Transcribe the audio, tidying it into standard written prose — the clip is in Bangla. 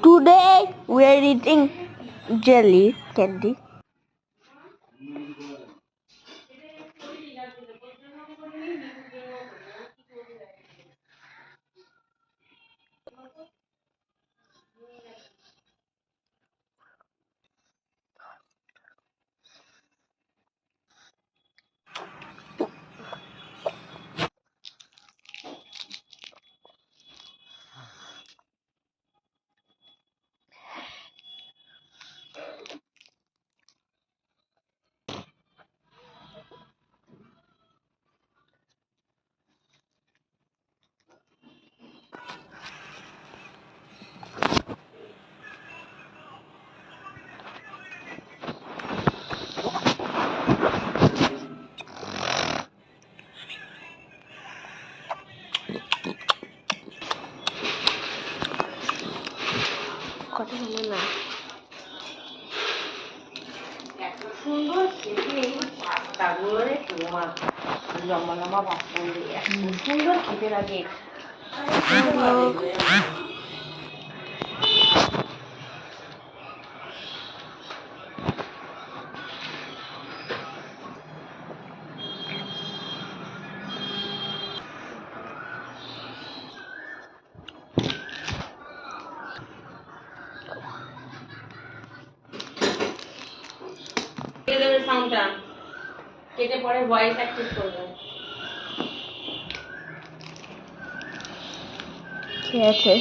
Today we are eating jelly candy. কথা হলো না। এত সুন্দর খেতে এই পাতাগুলোরে তোমার লম্বা লম্বা পাতাগুলো এত সুন্দর খেতে লাগে। সাউন্ডটা কেটে পরে ভয়েস অ্যাক্টিভ করবে। ঠিক আছে।